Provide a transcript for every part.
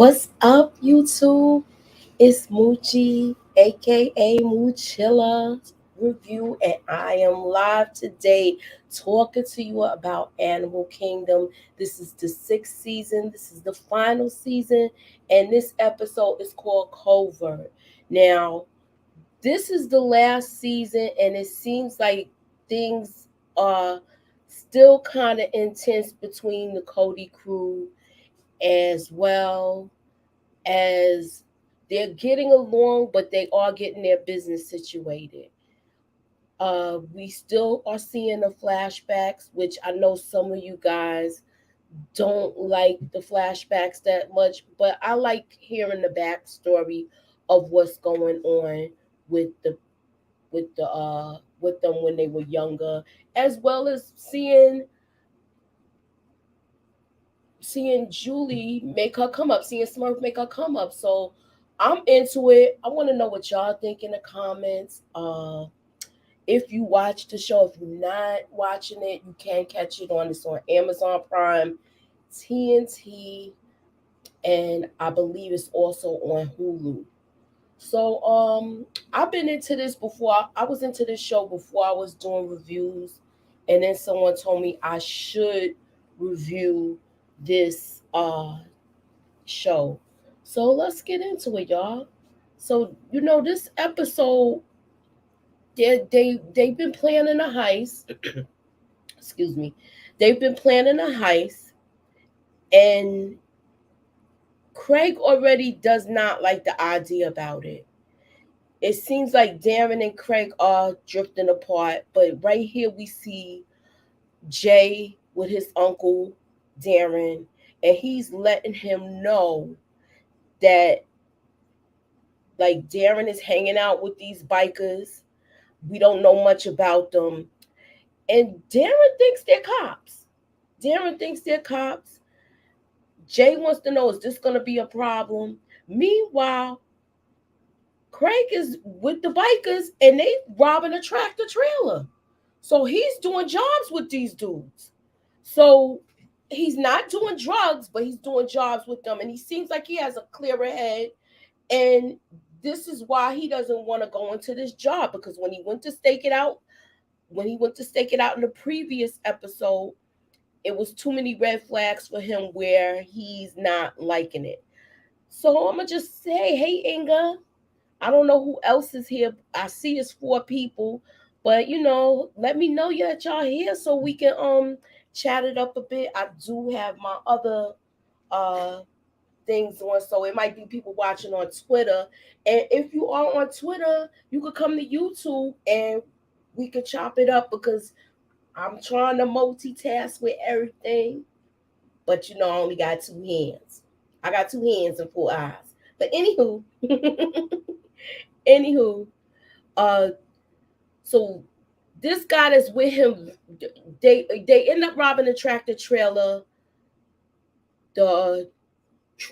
What's up, YouTube? It's Moochie, aka Moochilla Review, and I am live today talking to you about Animal Kingdom. This is the sixth season, this is the final season, and this episode is called Covert. Now, this is the last season, and it seems like things are still kind of intense between the Cody crew as well as they're getting along, but they are getting their business situated. We still are seeing the flashbacks, which I know some of you guys don't like the flashbacks that much, but I like hearing the backstory of what's going on with the with them when they were younger, as well as seeing Julie make her come up, seeing Smurf make her come up. So I'm into it. I want to know what y'all think in the comments. If you watch the show, if you're not watching it, you can catch it on. It's on Amazon Prime, TNT, and I believe it's also on Hulu. So I've been into this before. I was into this show before I was doing reviews, and then someone told me I should review this show. So let's get into it, y'all. So this episode, they've been planning a heist. Excuse me, they've been planning a heist, and Craig already does not like the idea about it. It seems like Darren and Craig are drifting apart, but right here we see Jay with his uncle Darren, and he's letting him know that like Darren is hanging out with these bikers. We don't know much about them. And Darren thinks they're cops. Darren thinks they're cops. Jay wants to know, is this going to be a problem? Meanwhile, Craig is with the bikers and they robbing a tractor trailer. So he's doing jobs with these dudes. So he's not doing drugs, but he's doing jobs with them. And he seems like he has a clearer head. And this is why he doesn't want to go into this job, because when he went to stake it out in the previous episode, it was too many red flags for him where he's not liking it. So I'm gonna just say, hey Inga, I don't know who else is here. I see it's four people, but let me know that y'all here so we can chat it up a bit. I do have my other uh things on, so it might be people watching on Twitter. And if you are on Twitter, you could come to YouTube and we could chop it up, because I'm trying to multitask with everything. But I only got two hands. I got two hands and four eyes. But anywho, anywho, uh, so this guy that's with him, they end up robbing a tractor trailer. The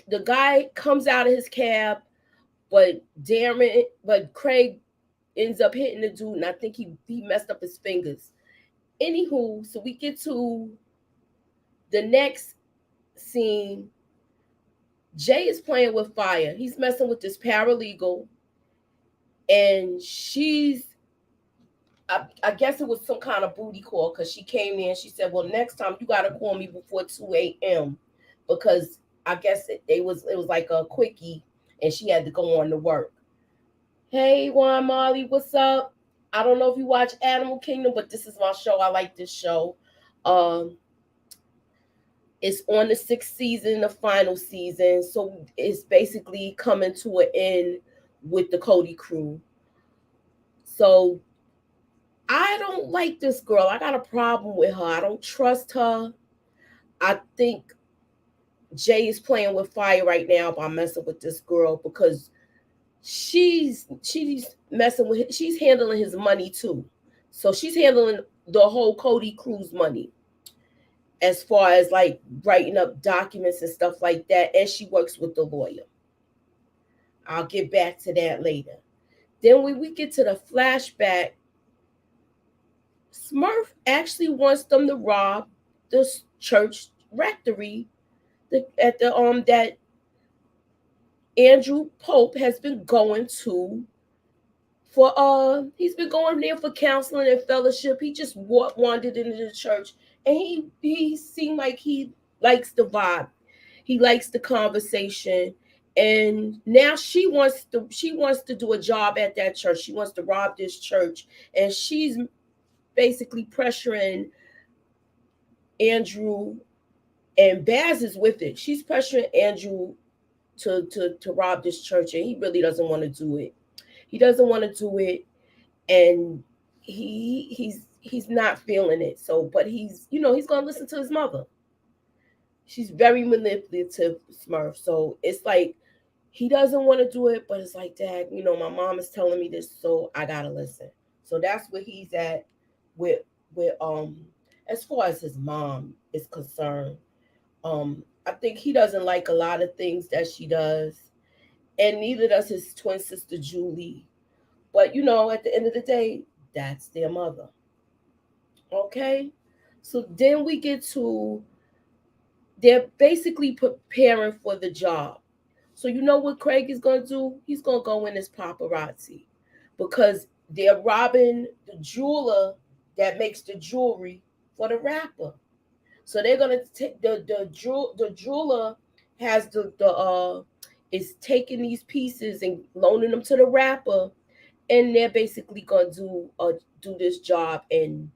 the guy comes out of his cab, but Craig ends up hitting the dude, and I think he messed up his fingers. Anywho, so we get to the next scene. Jay is playing with fire. He's messing with this paralegal, and I guess it was some kind of booty call, because she came in and she said, well, next time you got to call me before 2 a.m. because I guess it was like a quickie, and she had to go on to work. Hey, Juan Molly, what's up? I don't know if you watch Animal Kingdom, but this is my show. I like this show. Um, it's on the sixth season, the final season, so it's basically coming to an end with the Cody crew. So I don't like this girl. I got a problem with her. I don't trust her. I think Jay is playing with fire right now by messing with this girl, because she's messing with she's handling his money too. So she's handling the whole Cody crew's money, as far as like writing up documents and stuff like that. And she works with the lawyer. I'll get back to that later. Then when we get to the flashback, Smurf actually wants them to rob the church rectory, at the that Andrew Pope has been going to for he's been going there for counseling and fellowship. He just wandered into the church, and he seemed like he likes the vibe. He likes the conversation. And now she wants to do a job at that church. She wants to rob this church, and she's basically pressuring Andrew, and Baz is with it. She's pressuring Andrew to rob this church, and he really doesn't want to do it. He doesn't want to do it, and he's not feeling it. So, but he's gonna listen to his mother. She's very manipulative, Smurf. So it's like he doesn't want to do it, but it's like, Dad, my mom is telling me this, so I gotta listen. So that's where he's at with with as far as his mom is concerned. I think he doesn't like a lot of things that she does, and neither does his twin sister Julie. But at the end of the day, that's their mother. Okay? So then we get to they're basically preparing for the job. So you know what Craig is gonna do? He's gonna go in as paparazzi because they're robbing the jeweler that makes the jewelry for the rapper. So they're gonna take the jeweler has the is taking these pieces and loaning them to the rapper, and they're basically gonna do this job and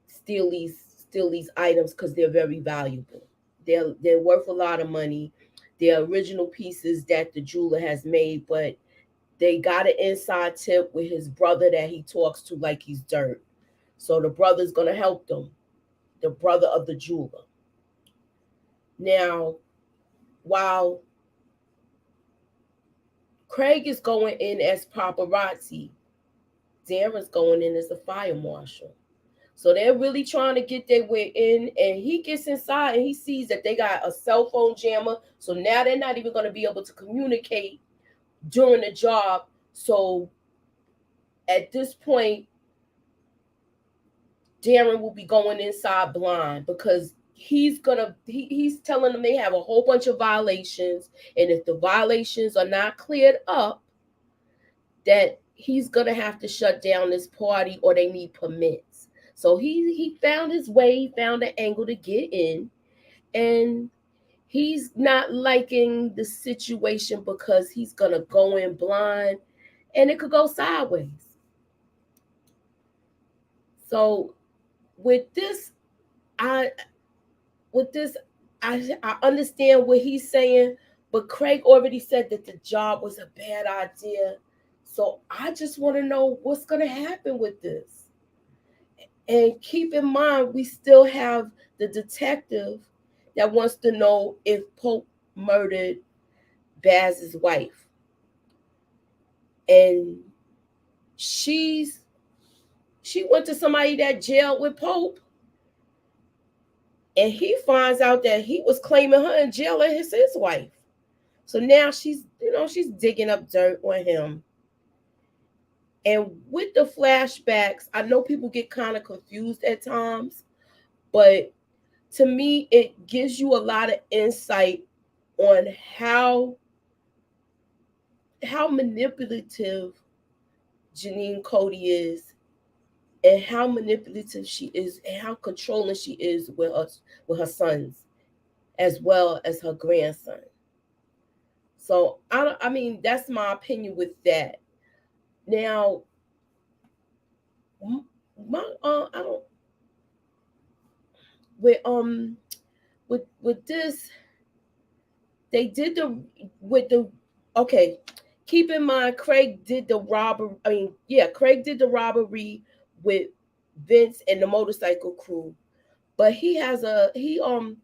steal these items because they're very valuable. They're worth a lot of money. They're original pieces that the jeweler has made, but they got an inside tip with his brother that he talks to like he's dirt. So the brother's gonna help them, the brother of the jeweler. Now, while Craig is going in as paparazzi, Darren's going in as a fire marshal. So they're really trying to get their way in, and he gets inside and he sees that they got a cell phone jammer. So now they're not even going to be able to communicate during the job. So at this point, Darren will be going inside blind because he's telling them they have a whole bunch of violations, and if the violations are not cleared up, that he's gonna have to shut down this party or they need permits. So he found his way, he found an angle to get in, and he's not liking the situation because he's gonna go in blind and it could go sideways. So with this, I with this, I understand what he's saying, but Craig already said that the job was a bad idea. So I just want to know what's gonna happen with this. And keep in mind, we still have the detective that wants to know if Pope murdered Baz's wife. And she went to somebody that jailed with Pope, and he finds out that he was claiming her in jail as his wife. So now she's digging up dirt on him. And with the flashbacks, I know people get kind of confused at times, but to me, it gives you a lot of insight on how manipulative Janine Cody is, and how manipulative she is, and how controlling she is with her sons, as well as her grandson. So I mean, that's my opinion with that. Now, my I don't with this, they did the with the okay. Keep in mind, Craig did the robbery. I mean, yeah, Craig did the robbery with Vince and the motorcycle crew, but he didn't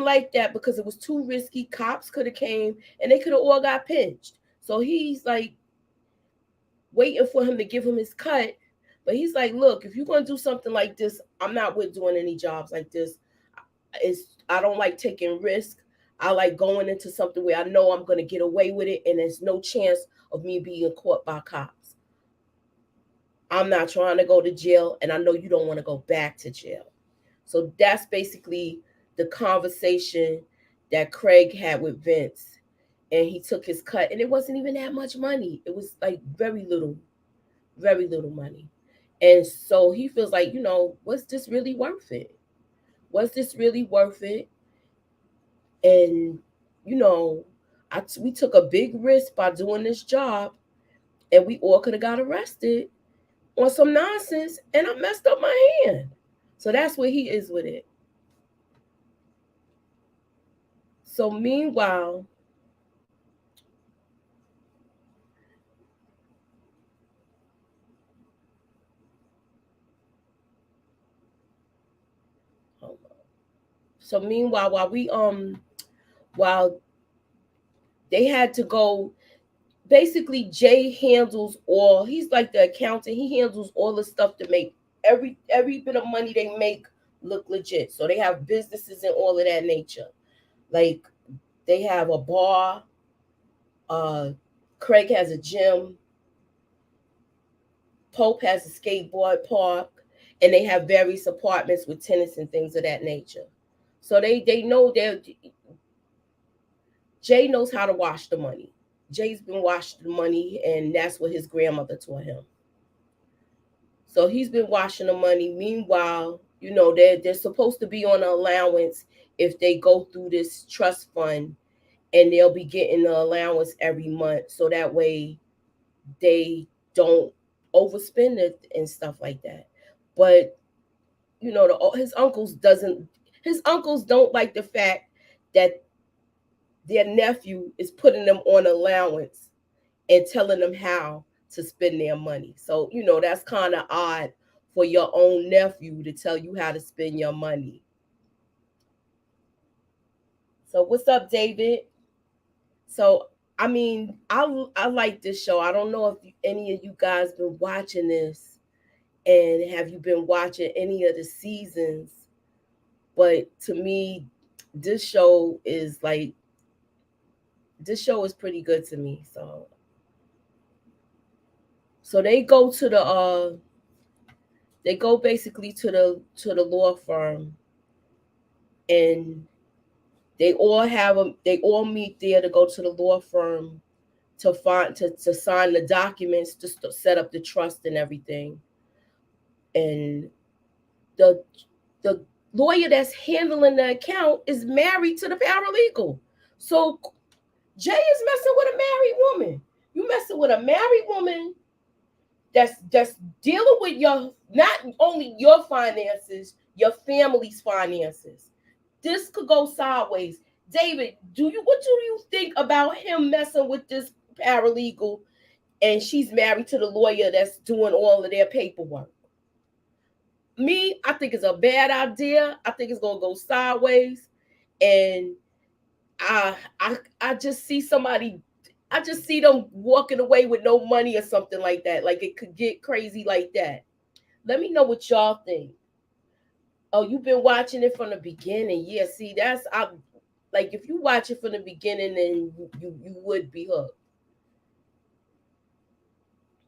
like that because it was too risky. Cops could have came and they could have all got pinched. So he's like waiting for him to give him his cut. But he's like, look, if you're gonna do something like this, I'm not with doing any jobs like this. I don't like taking risks. I like going into something where I know I'm gonna get away with it and there's no chance of me being caught by cops. I'm not trying to go to jail, and I know you don't want to go back to jail. So that's basically the conversation that Craig had with Vince. and he took his cut, and it wasn't even that much money. It was like very little money. And so he feels like, was this really worth it? Was this really worth it? And you know, we took a big risk by doing this job, and we all could have got arrested on some nonsense, and I messed up my hand. So that's where he is with it. So meanwhile, while we while they had to go, basically Jay handles all. He's like the accountant. He handles all the stuff to make every bit of money they make look legit. So they have businesses and all of that nature. Like they have a bar. Uh, Craig has a gym. Pope has a skateboard park, and they have various apartments with tenants and things of that nature. So they know that Jay knows how to wash the money. Jay's been washing the money, and that's what his grandmother taught him. So he's been washing the money. Meanwhile, they're supposed to be on an allowance if they go through this trust fund, and they'll be getting the allowance every month. So that way they don't overspend it and stuff like that. But his uncles don't like the fact that their nephew is putting them on allowance and telling them how to spend their money. So, that's kind of odd for your own nephew to tell you how to spend your money. So, what's up, David? So, I mean, I like this show. I don't know if any of you guys been watching this, and have you been watching any of the seasons? But to me, this show is like pretty good to me. So they go basically to the law firm, and they all meet there to go to the law firm to sign the documents to set up the trust and everything. And the the lawyer that's handling the account is married to the paralegal. So Jay is messing with a married woman. You messing with a married woman that's dealing with your, not only your finances, your family's finances. This could go sideways. David, what do you think about him messing with this paralegal, and she's married to the lawyer that's doing all of their paperwork? Me, I think it's a bad idea. I think it's gonna go sideways, and I just see somebody. I just see them walking away with no money or something like that. Like it could get crazy like that. Let me know what y'all think. Oh, you've been watching it from the beginning. Yeah, see, I like if you watch it from the beginning, then you would be hooked.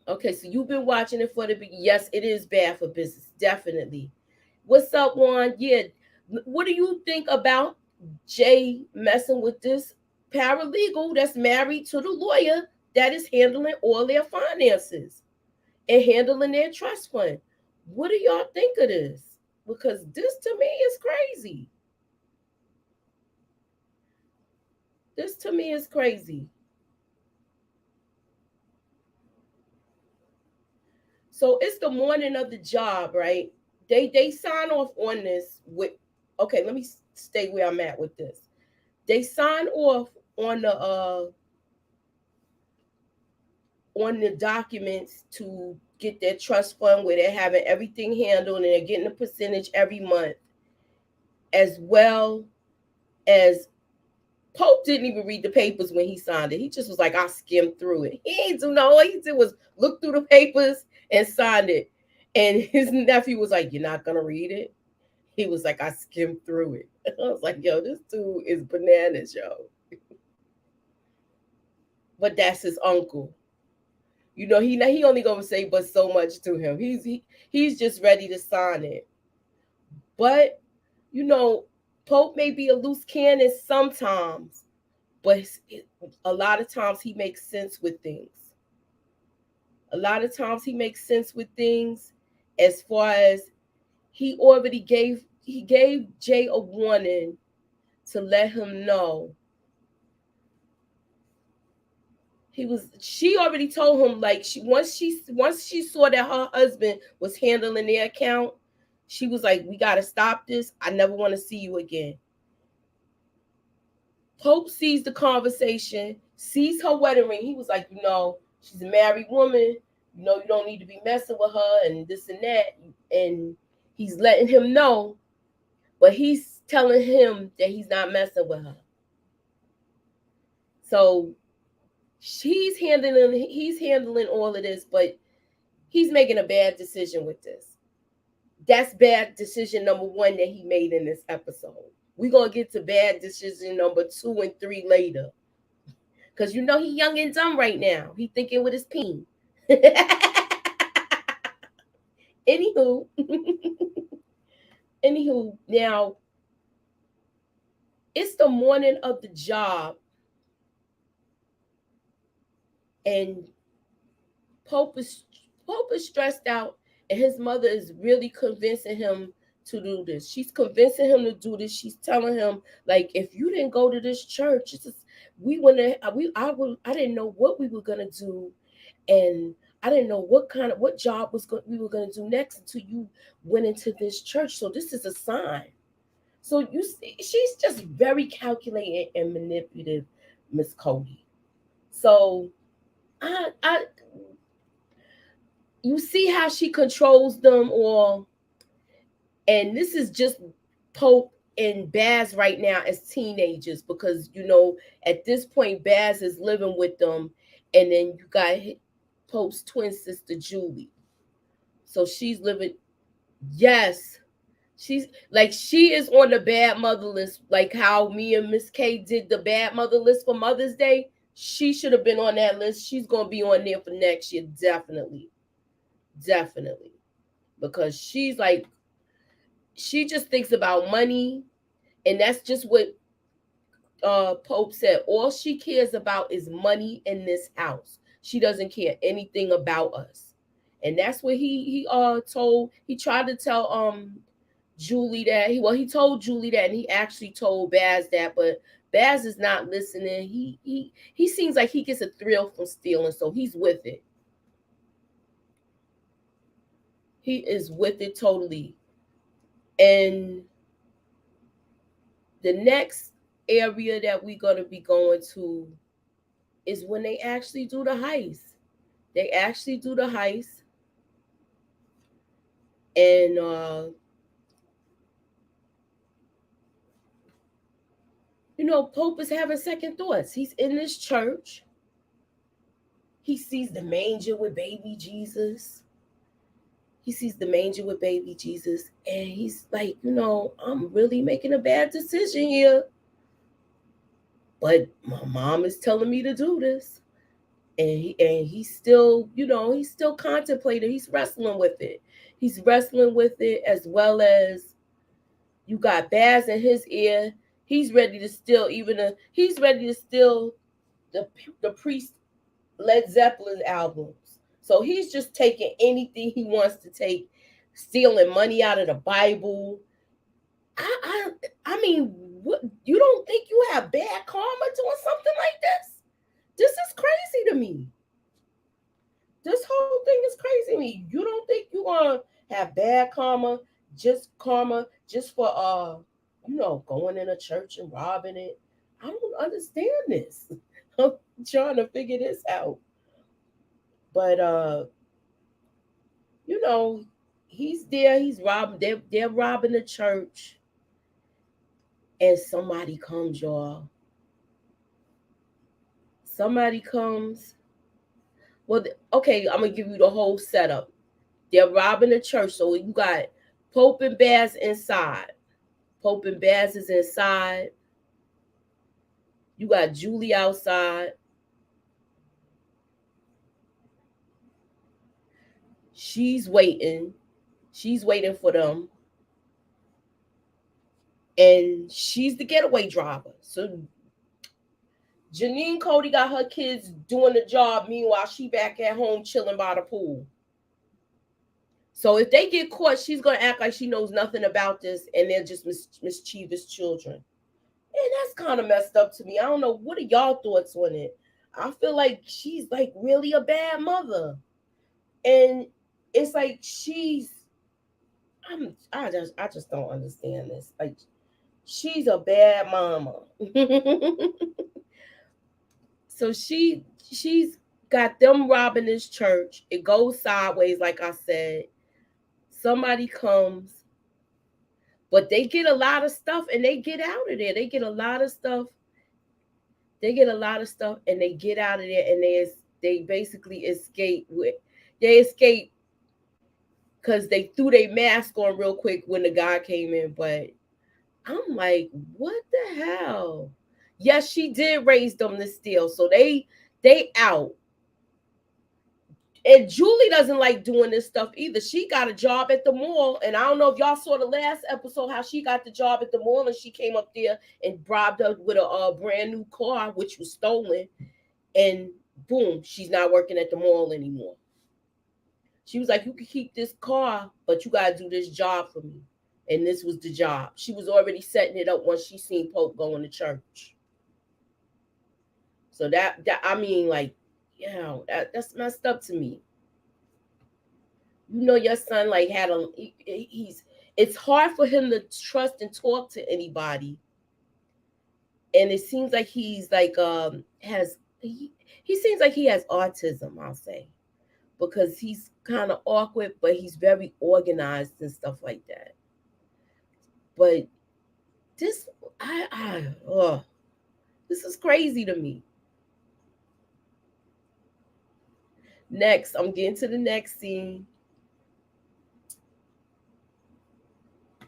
Okay, so you've been watching it for the beginning. Yes, it is bad for business, definitely. What's up, Juan? Yeah, what do you think about Jay messing with this paralegal that's married to the lawyer that is handling all their finances and handling their trust fund? What do y'all think of this? Because this to me is crazy. This to me is crazy. So it's the morning of the job, right? They sign off on this with, okay, let me stay where I'm at with this. They sign off on the documents to get their trust fund where they're having everything handled and they're getting a percentage every month, as well as Pope didn't even read the papers when he signed it. He just was like, I skimmed through it. He ain't do no, all he did was look through the papers and signed it. And his nephew was like, you're not gonna read it? He was like, I skimmed through it. I was like, yo, this dude is bananas, yo. But that's his uncle. He only gonna say but so much to him. He's just ready to sign it. But Pope may be a loose cannon sometimes, But a lot of times he makes sense with things. A lot of times he makes sense with things, as far as he gave Jay a warning to let him know. She already told him, like, once she saw that her husband was handling their account, she was like, we got to stop this. I never want to see you again. Pope sees the conversation, sees her wedding ring. He was like, she's a married woman. You don't need to be messing with her and this and that. And he's letting him know, but he's telling him that he's not messing with her. So he's handling all of this, but he's making a bad decision with this. That's bad decision number 1 that he made in this episode. We're going to get to bad decision number 2 and 3 later. Because he young and dumb right now. He thinking with his peen. Anywho, now, it's the morning of the job. And Pope is stressed out, and his mother is really convincing him to do this. She's convincing him to do this. She's telling him, like, if you didn't go to this church, I didn't know what we were gonna do, and I didn't know what job we were gonna do next until you went into this church. So this is a sign. So you see, she's just very calculating and manipulative, Miss Cody. So you see how she controls them all. And this is just Pope and Baz right now as teenagers, because at this point Baz is living with them, and then you got Pope's twin sister Julie. So she's living. Yes, she is on the bad mother list, like how me and Miss K did the bad mother list for Mother's Day. She should have been on that list. She's gonna be on there for next year, definitely, because she just thinks about money, and that's just what Pope said. All she cares about is money in this house. She doesn't care anything about us, and that's what he tried to tell Julie that he told Julie that, and he actually told Baz that, but Baz is not listening. He seems like he gets a thrill from stealing, so he's with it. He is with it totally. And the next area that we're going to be going to is when they actually do the heist. And Pope is having second thoughts. He's in this church. He sees the manger with baby Jesus. And he's like, I'm really making a bad decision here. But my mom is telling me to do this. And he's still, he's still contemplating. He's wrestling with it. As well as you got Baz in his ear. He's ready to steal the Priest Led Zeppelin albums. So he's just taking anything he wants to take, stealing money out of the Bible. I mean, what, you don't think you have bad karma doing something like this? This is crazy to me. This whole thing is crazy to me. You don't think you're gonna have bad karma just for going in a church and robbing it? I don't understand this. I'm trying to figure this out. But he's there, he's robbing, they're robbing the church, and somebody comes, y'all. Somebody comes. Well, okay, I'm gonna give you the whole setup. They're robbing the church, so you got Pope and Baz inside. Pope and Baz is inside. You got Julie outside. She's waiting for them. And she's the getaway driver. So Janine Cody got her kids doing the job. Meanwhile, she back at home chilling by the pool. So if they get caught, she's gonna act like she knows nothing about this, and they're just mischievous children. And that's kind of messed up to me. I don't know. What are y'all thoughts on it? I feel like she's like really a bad mother, and it's like I just don't understand this. Like she's a bad mama. So she's got them robbing this church. It goes sideways, like I said. Somebody comes, but they get a lot of stuff and they get out of there. They get a lot of stuff. They get a lot of stuff and they get out of there, and they basically escape with they escape because they threw their mask on real quick when the guy came in. But I'm like, what the hell? Yes, she did raise them to steal, so they out. And Julie doesn't like doing this stuff either. She got a job at the mall, and I don't know if y'all saw the last episode how she got the job at the mall, and she came up there and bribed her with a brand new car, which was stolen, and boom, she's not working at the mall anymore. She was like, "You can keep this car, but you gotta do this job for me." And this was the job. She was already setting it up once she seen Pope going to church. So that I mean, like, that's messed up to me. You know, your son like he's it's hard for him to trust and talk to anybody, and it seems like he's like has he seems like he has autism, I'll say, because he's kind of awkward, but he's very organized and stuff like that. But this this is crazy to me. Next, I'm getting to the next scene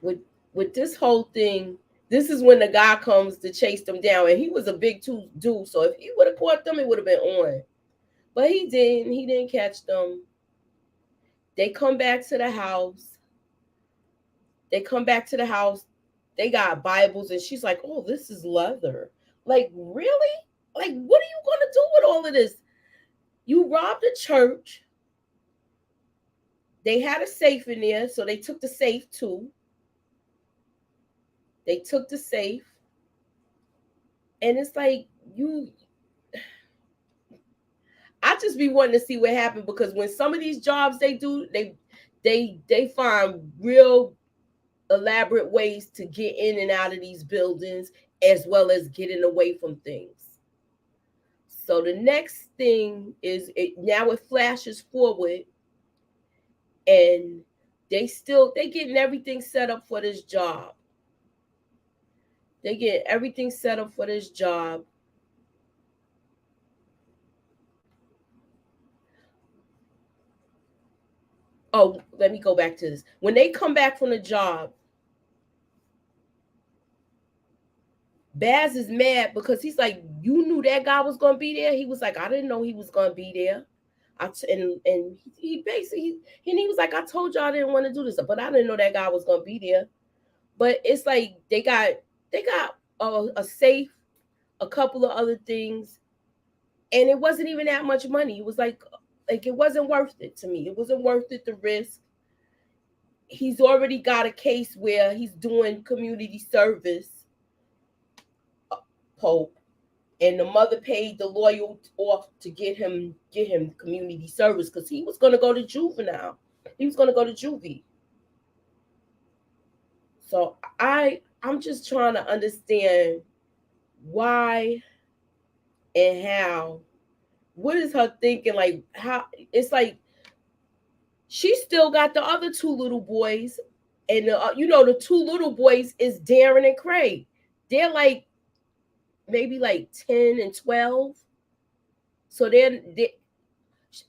with this whole thing. This is when the guy comes to chase them down, and he was a big dude. So if he would have caught them, it would have been on. But he didn't. He didn't catch them. They come back to the house. They come back to the house. They got Bibles, and she's like, "Oh, this is leather." Like, really? Like, what are you gonna do with all of this? You robbed a church. They had a safe in there, so they took the safe too. They took the safe. And it's like I just be wanting to see what happened, because when some of these jobs they do, they find real elaborate ways to get in and out of these buildings, as well as getting away from things. So the next thing is now it flashes forward, and they getting everything set up for this job. They get everything set up for this job. Oh, let me go back to this. When they come back from the job, Baz is mad because he's like, "You knew that guy was gonna be there." He was like, "I didn't know he was gonna be there." And he basically he was like, "I told y'all I didn't want to do this, but I didn't know that guy was gonna be there." But it's like they got a safe, a couple of other things, and it wasn't even that much money. It was like it wasn't worth it to me. It wasn't worth it, the risk. He's already got a case where he's doing community service, Pope, and the mother paid the lawyer off to get him community service, because he was going to go to juvenile. He was going to go to juvie. So I'm just trying to understand why and how. What is her thinking? Like, how it's like she still got the other two little boys, and the two little boys is Darren and Craig. They're like maybe like 10 and 12. So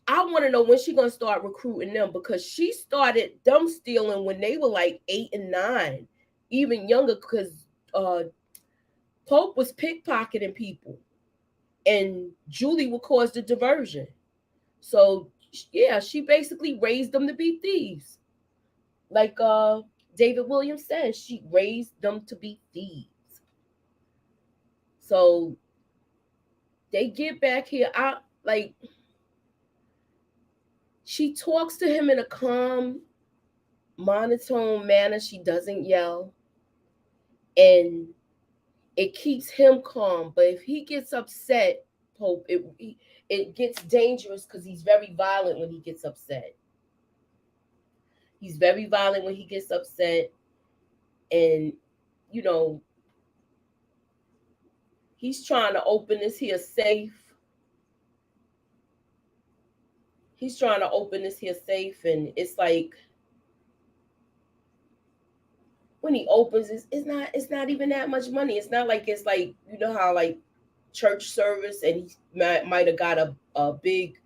I want to know when she's gonna start recruiting them, because she started them stealing when they were like 8 and 9, even younger, because Pope was pickpocketing people, and Julie would cause the diversion. So yeah, she basically raised them to be thieves, like David Williams says. She raised them to be thieves. So They get back here. I like she talks to him in a calm, monotone manner. She doesn't yell, and it keeps him calm. But if he gets upset, Pope, it gets dangerous because he's very violent when he gets upset. He's very violent when he gets upset, and you know he's trying to open this here safe. He's trying to open this here safe, and it's like when he opens it, it's not even that much money. It's not like it's like you know how like church service and he might have got a big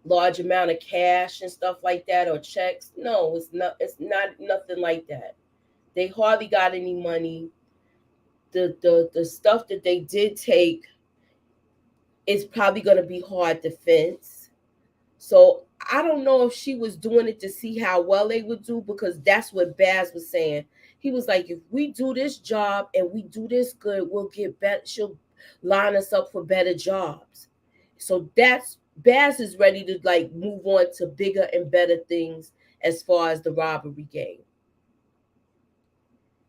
large amount of cash and stuff like that or checks. No, it's not nothing like that. They hardly got any money. The stuff that they did take is probably gonna be hard to fence. So I don't know if she was doing it to see how well they would do because that's what Baz was saying. He was like, if we do this job and we do this good, we'll get better. She'll line us up for better jobs. So that's Baz is ready to like move on to bigger and better things as far as the robbery game.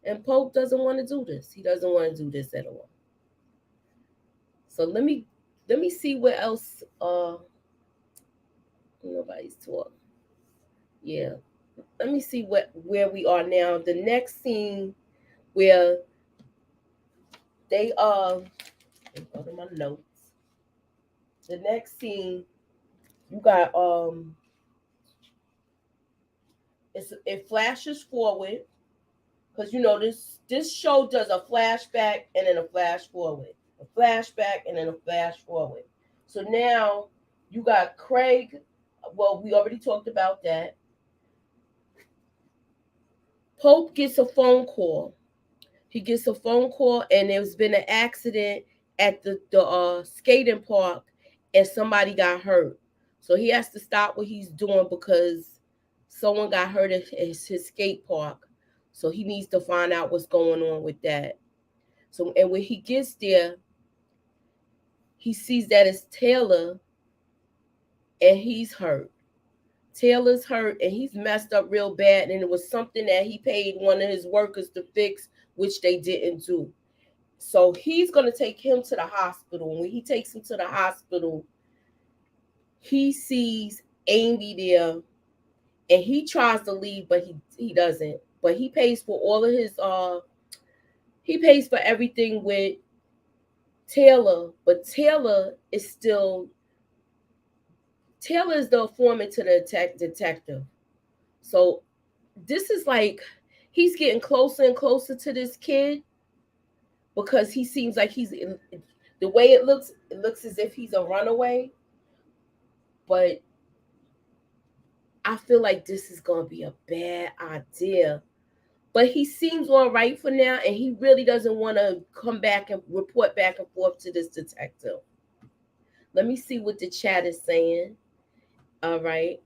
And Pope doesn't want to do this. He doesn't want to do this at all. So let me see what else nobody's talk. Yeah. Let me see where we are now. The next scene where they go to my notes. The next scene you got it flashes forward because you know this show does a flashback and then a flash forward, a flashback and then a flash forward. So now you got Craig. Well, we already talked about that. Pope gets a phone call. He gets a phone call, and there's been an accident at the skating park, and somebody got hurt. So he has to stop what he's doing because someone got hurt at his skate park. So he needs to find out what's going on with that. So and when he gets there, he sees that it's Taylor, and he's hurt. Taylor's hurt, and he's messed up real bad, and it was something that he paid one of his workers to fix, which they didn't do. So he's going to take him to the hospital. And when he takes him to the hospital, he sees Amy there, and he tries to leave, but he doesn't. But he pays for all of his he pays for everything with Taylor, but Taylor is the informant to the detective. So this is like he's getting closer and closer to this kid because he seems like the way it looks as if he's a runaway. But I feel like this is gonna be a bad idea. But he seems all right for now, and he really doesn't want to come back and report back and forth to this detective. Let me see what the chat is saying. All right.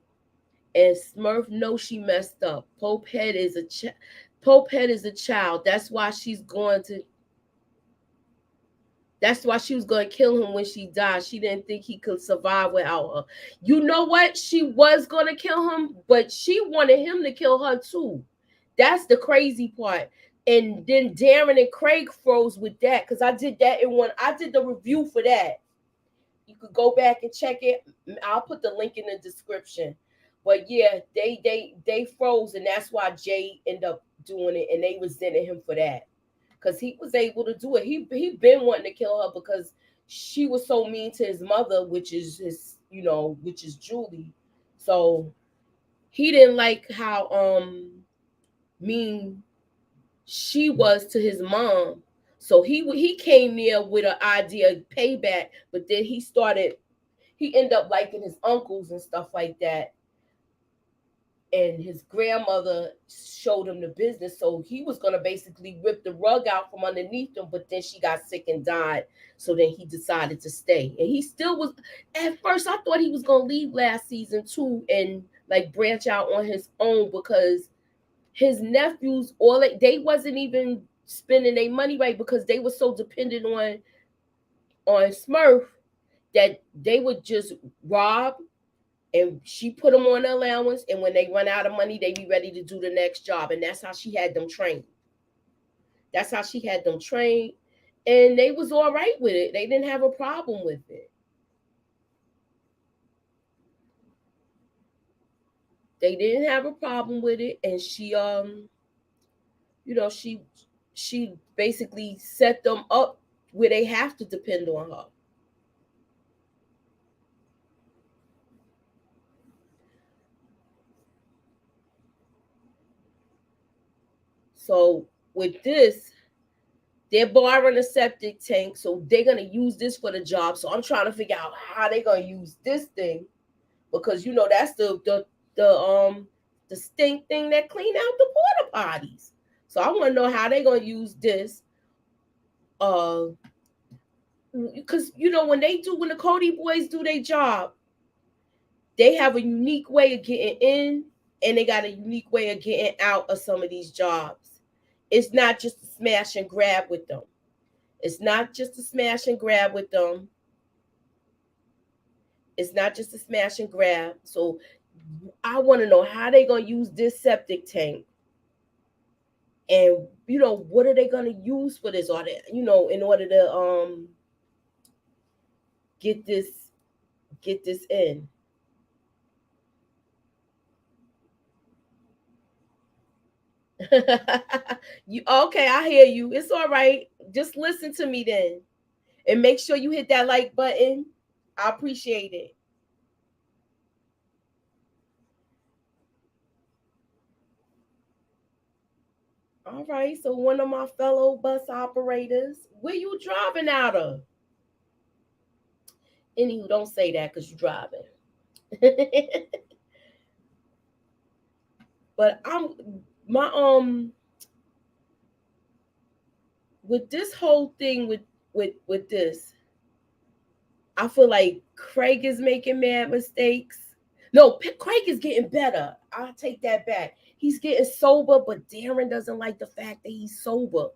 And Smurf knows she messed up. Pope Head is a child. That's why she was going to kill him when she died. She didn't think he could survive without her. You know what? She was going to kill him, but she wanted him to kill her too. That's the crazy part. And then Darren and Craig froze with that because I did that in one. I did the review for that. You could go back and check it. I'll put the link in the description. But yeah, they froze, and that's why Jay ended up doing it, and they resented him for that because he was able to do it. He been wanting to kill her because she was so mean to his mother, which is which is Julie. So he didn't like how mean she was to his mom. So he came there with an idea of payback, but then he ended up liking his uncles and stuff like that. And his grandmother showed him the business, so he was going to basically rip the rug out from underneath him, but then she got sick and died, so then he decided to stay. And he still was, at first I thought he was going to leave last season too and like branch out on his own because his nephews, they wasn't even spending their money right because they were so dependent on Smurf that they would just rob, and she put them on allowance, and when they run out of money, they be ready to do the next job. And that's how she had them trained. That's how she had them trained. And they was all right with it. They didn't have a problem with it. They didn't have a problem with it. And she you know, she basically set them up where they have to depend on her. So with this, they're borrowing a septic tank, so they're gonna use this for the job. So I'm trying to figure out how they're gonna use this thing, because you know that's the stink thing that clean out the porta potties. So I want to know how they're gonna use this. Uh, because you know when the Cody boys do their job, they have a unique way of getting in, and they got a unique way of getting out of some of these jobs. It's not just a smash and grab with them. It's not just a smash and grab with them. It's not just a smash and grab. So I want to know how they gonna use this septic tank, and you know what are they gonna use for this, or they, you know, in order to get this get this in. You okay? I hear you. It's all right. Just listen to me then, and make sure you hit that like button. I appreciate it. All right. So one of my fellow bus operators, where you driving out of? Anywho, don't say that because you're driving. But I'm my with this whole thing with this, I feel like Craig is making mad mistakes. No, Craig is getting better. I'll take that back. He's getting sober, but Darren doesn't like the fact that he's sober.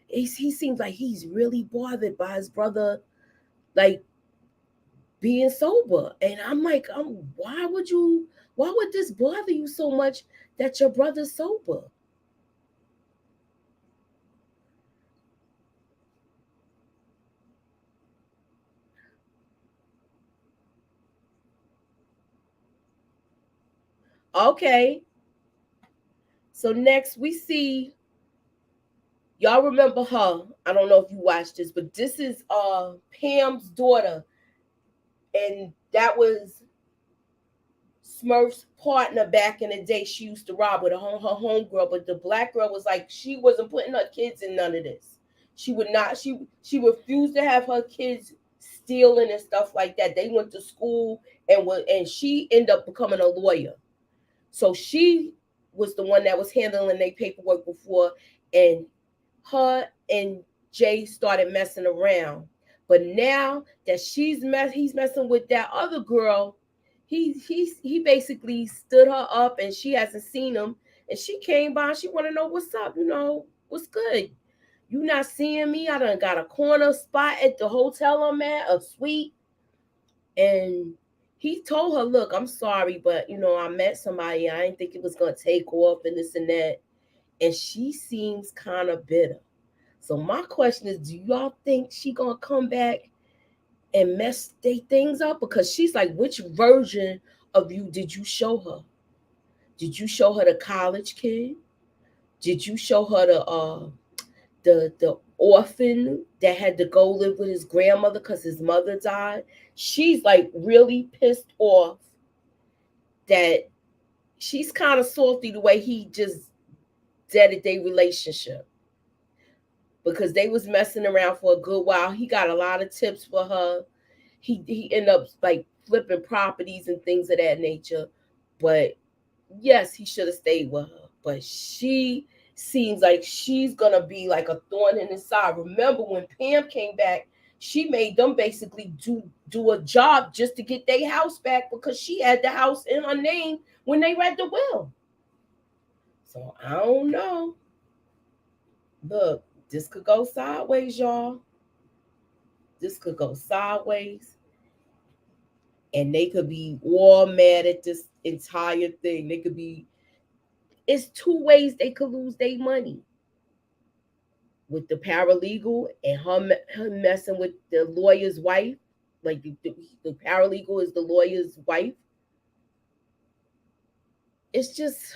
He seems like he's really bothered by his brother, like being sober. And I'm like, why would this bother you so much that your brother's sober? Okay. So next we see, y'all remember her. I don't know if you watched this, but this is Pam's daughter, and that was Smurf's partner back in the day. She used to rob with her homegirl, but the black girl was like, she wasn't putting her kids in none of this. She would not. She refused to have her kids stealing and stuff like that. They went to school and she ended up becoming a lawyer. So she was the one that was handling their paperwork before, and her and Jay started messing around. But now that he's messing with that other girl, he basically stood her up, and she hasn't seen him. And she came by. She want to know what's up. You know what's good. You not seeing me? I done got a corner spot at the hotel I'm at, a suite, and he told her, "Look, I'm sorry, but you know I met somebody. I didn't think it was gonna take off and this and that." And she seems kind of bitter. So my question is, do y'all think she gonna come back and mess they things up? Because she's like, which version of you did you show her? Did you show her the college kid? Did you show her the orphan that had to go live with his grandmother because his mother died? She's like really pissed off that she's kind of salty the way he just deaded their relationship, because they was messing around for a good while. He got a lot of tips for her. He ended up like flipping properties and things of that nature. But yes, he should have stayed with her. But she seems like she's gonna be like a thorn in his side. Remember when Pam came back, she made them basically do a job just to get their house back, because she had the house in her name when they read the will. So I don't know. Look, this could go sideways, y'all. This could go sideways. and they could be all mad at this entire thing. They could be, it's two ways they could lose their money. With the paralegal and her messing with the lawyer's wife. Like the paralegal is the lawyer's wife. It's just,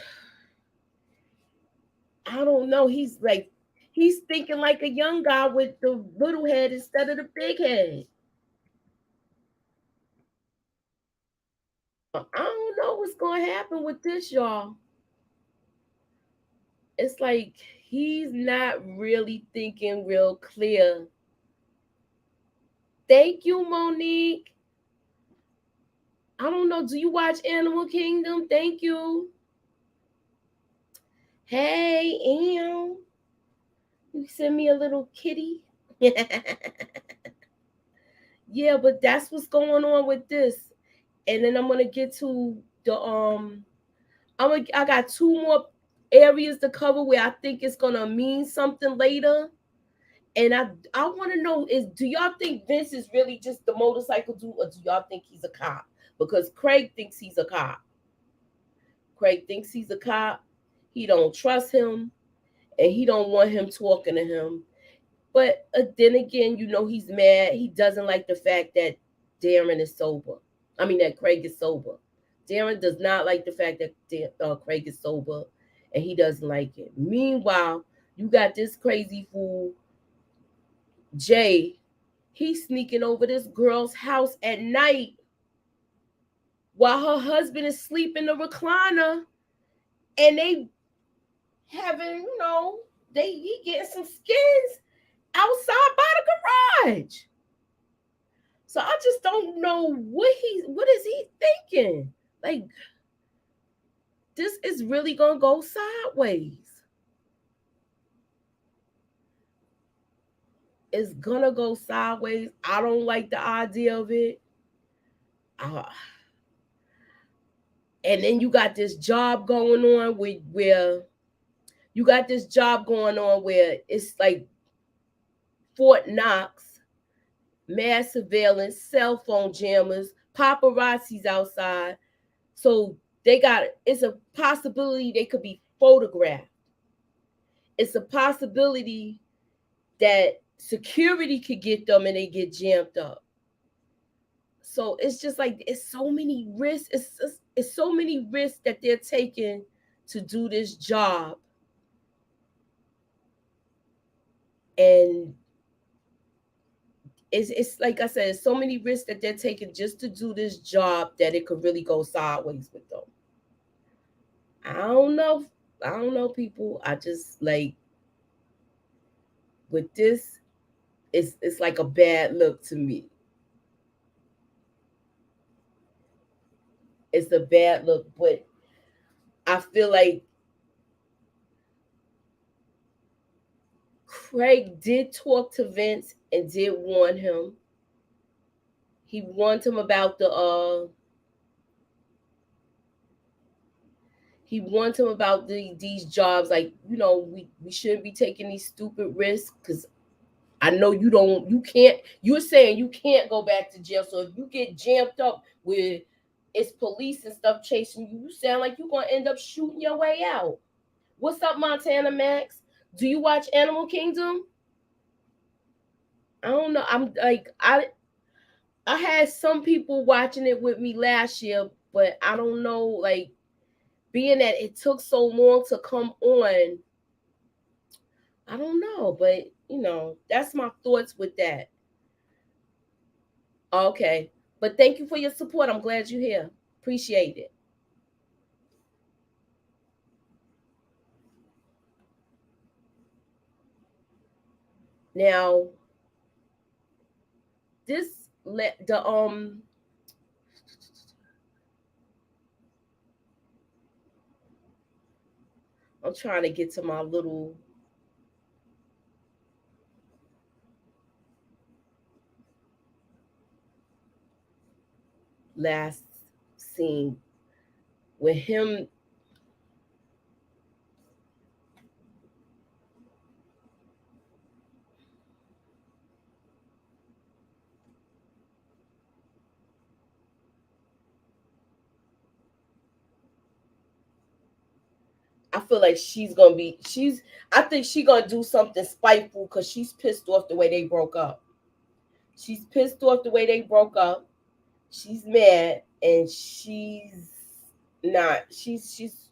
I don't know. He's thinking like a young guy with the little head instead of the big head. I don't know what's going to happen with this, y'all. It's like he's not really thinking real clear. Thank you, Monique. I don't know. Do you watch Animal Kingdom? Thank you. Hey, Em. You send me a little kitty. Yeah, but that's what's going on with this. And then I'm gonna get to the I got two more areas to cover where I think it's gonna mean something later. And I want to know, is do y'all think Vince is really just the motorcycle dude, or do y'all think he's a cop? Because Craig thinks he's a cop. Craig thinks he's a cop. He don't trust him, and he don't want him talking to him. But then again, he's mad. He doesn't like the fact that Darren is sober. I mean, that Craig is sober. Darren does not like the fact that Craig is sober, and he doesn't like it. Meanwhile, you got this crazy fool, Jay. He's sneaking over this girl's house at night while her husband is sleeping in the recliner, and they having, he getting some skins outside by the garage. So I just don't know what is he thinking? Like, this is really gonna go sideways. It's gonna go sideways. I don't like the idea of it. And then you got this job going on where it's like Fort Knox, mass surveillance, cell phone jammers, paparazzis outside. So it's a possibility they could be photographed. It's a possibility that security could get them and they get jammed up. So it's just like, it's so many risks. It's so many risks that they're taking to do this job. And it's like I said, so many risks that they're taking just to do this job that it could really go sideways with them. I don't know, people. I just like, with this, it's like a bad look to me. It's a bad look, but I feel like Craig did talk to Vince and did warn him. He warned him about these jobs. Like, we shouldn't be taking these stupid risks, because I know you're saying you can't go back to jail. So if you get jammed up with it's police and stuff chasing you, you sound like you're gonna end up shooting your way out. What's up, Montana Max? Do you watch Animal Kingdom? I don't know. I'm like, I had some people watching it with me last year, but I don't know, like, being that it took so long to come on, I don't know, but that's my thoughts with that. Okay. But thank you for your support. I'm glad you're here. Appreciate it. Now, this let the I'm trying to get to my little last scene with him. I feel like I think she's gonna do something spiteful because she's pissed off the way they broke up. She's pissed off the way they broke up. She's mad, and not she's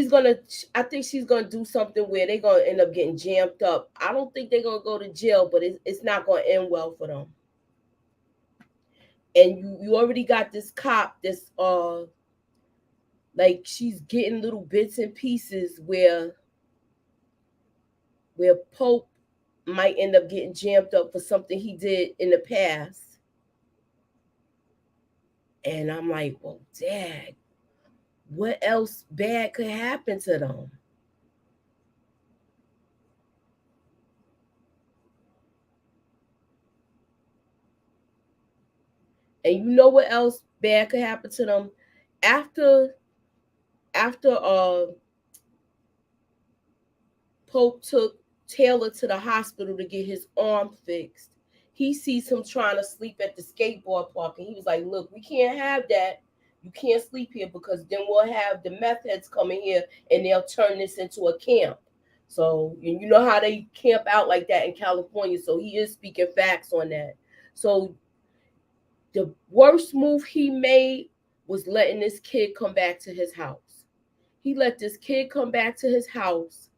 gonna I think she's gonna do something where they're gonna end up getting jammed up. I don't think they're gonna go to jail, but it's not gonna end well for them. And you already got this cop this like she's getting little bits and pieces where Pope might end up getting jammed up for something he did in the past. And I'm like, well, dad, what else bad could happen to them? And you know what else bad could happen to them? After after Pope took Taylor to the hospital to get his arm fixed, he sees him trying to sleep at the skateboard park, and he was like, look, we can't have that. You can't sleep here because then we'll have the meth heads coming here and they'll turn this into a camp. So you know how they camp out like that in California. So he is speaking facts on that. So the worst move he made was letting this kid come back to his house. He let this kid come back to his house,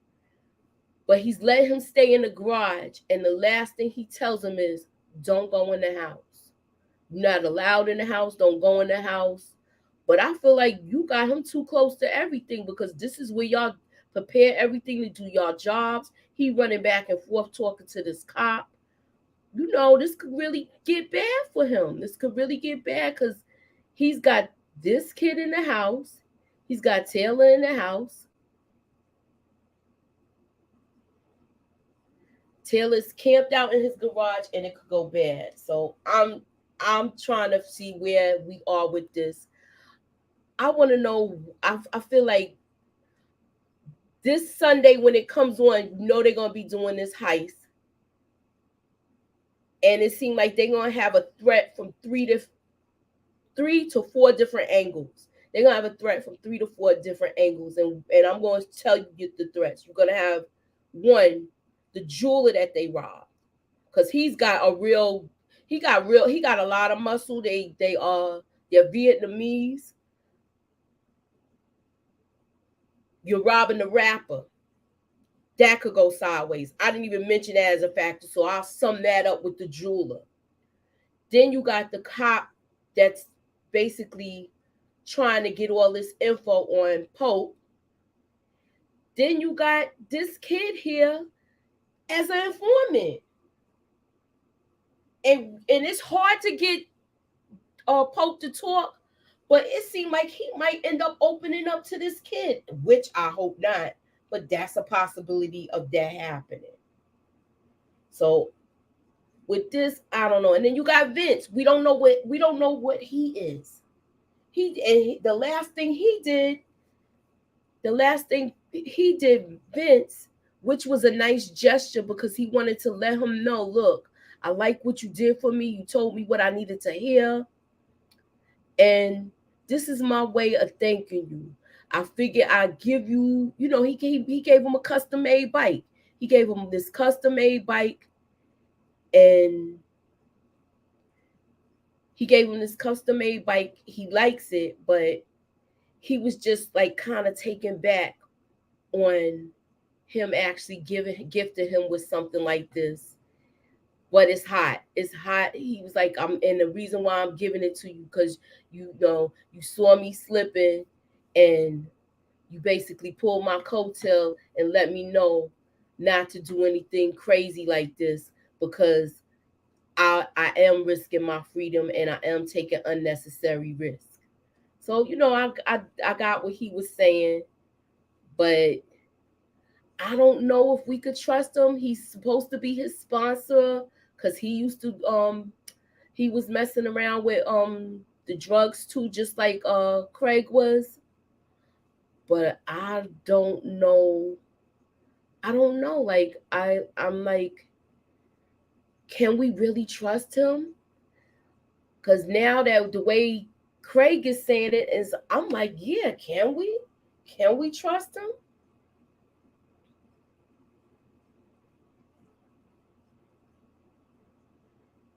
but he's let him stay in the garage. And the last thing he tells him is, don't go in the house. You're not allowed in the house. Don't go in the house. But I feel like you got him too close to everything because this is where y'all prepare everything to do y'all jobs. He running back and forth talking to this cop. You know, this could really get bad for him. This could really get bad because he's got this kid in the house. He's got Taylor in the house. Taylor's camped out in his garage and it could go bad. So I'm trying to see where we are with this. I want to know. I feel like this Sunday when it comes on, you know they're gonna be doing this heist, and it seemed like they're gonna have a threat from three to four different angles. They're gonna have a threat from 3 to 4 different angles, and I'm going to tell you the threats. You're gonna have one, the jeweler that they robbed, because he got a lot of muscle. They're Vietnamese. You're robbing the rapper. That could go sideways. I didn't even mention that as a factor, so I'll sum that up with the jeweler. Then you got the cop that's basically trying to get all this info on Pope. Then you got this kid here as an informant. And it's hard to get Pope to talk, but it seemed like he might end up opening up to this kid, which I hope not, but that's a possibility of that happening. So with this, I don't know. And then you got Vince. We don't know what he is. The last thing he did, Vince, which was a nice gesture because he wanted to let him know, look, I like what you did for me. You told me what I needed to hear. And this is my way of thanking you. I figure I'd give you, he gave him a custom made bike. He gave him this custom made bike, and he likes it, but he was just like kind of taken back on him actually gifting him with something like this. But it's hot. It's hot. He was like, and the reason why I'm giving it to you because you saw me slipping, and you basically pulled my coattail and let me know not to do anything crazy like this because I am risking my freedom and I am taking unnecessary risk. So I got what he was saying, but I don't know if we could trust him. He's supposed to be his sponsor because he was messing around with the drugs too, just like Craig was. But I don't know. Like I'm like, can we really trust him? Because now that the way Craig is saying it is, I'm like, yeah, can we? Can we trust him?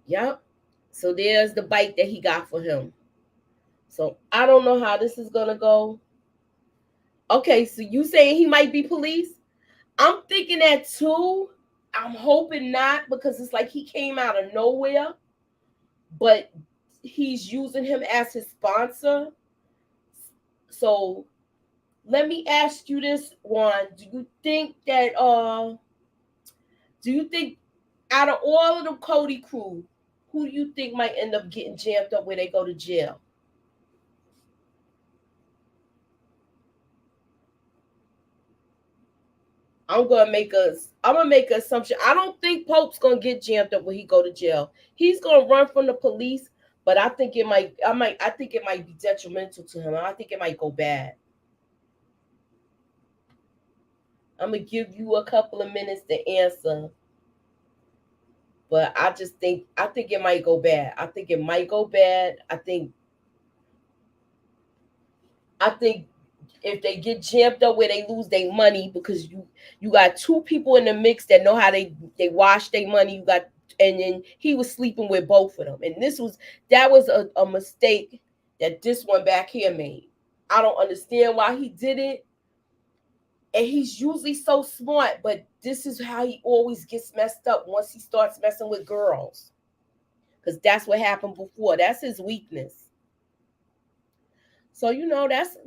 Yep. So there's the bike that he got for him. So I don't know how this is gonna go. Okay, so you saying he might be police? I'm thinking that too. I'm hoping not, because it's like he came out of nowhere, but he's using him as his sponsor. So let me ask you this one. Do you think out of all of the Cody crew, who do you think might end up getting jammed up where they go to jail? I'm gonna make an assumption. I don't think Pope's gonna get jammed up when he go to jail. He's gonna run from the police, but I think it might be detrimental to him. I think it might go bad. I'm gonna give you a couple of minutes to answer, but I think it might go bad. I think it might go bad. I think if they get jammed up where they lose their money, because you got two people in the mix that know how they wash their money. And then he was sleeping with both of them, and that was a mistake that this one back here made. I don't understand why he did it, and he's usually so smart, but this is how he always gets messed up once he starts messing with girls, because that's what happened before. That's his weakness. So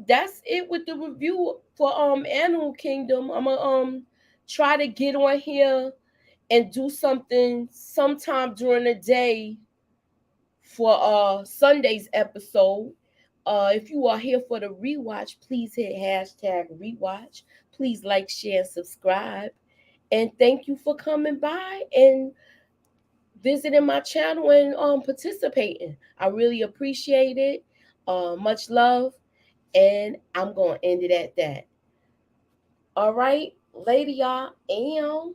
that's it with the review for Animal Kingdom. I'm gonna try to get on here and do something sometime during the day for Sunday's episode. If you are here for the rewatch, please hit #rewatch. Please like, share, and subscribe. And thank you for coming by and visiting my channel and participating. I really appreciate it. Much love. And I'm going to end it at that. All right, later, y'all.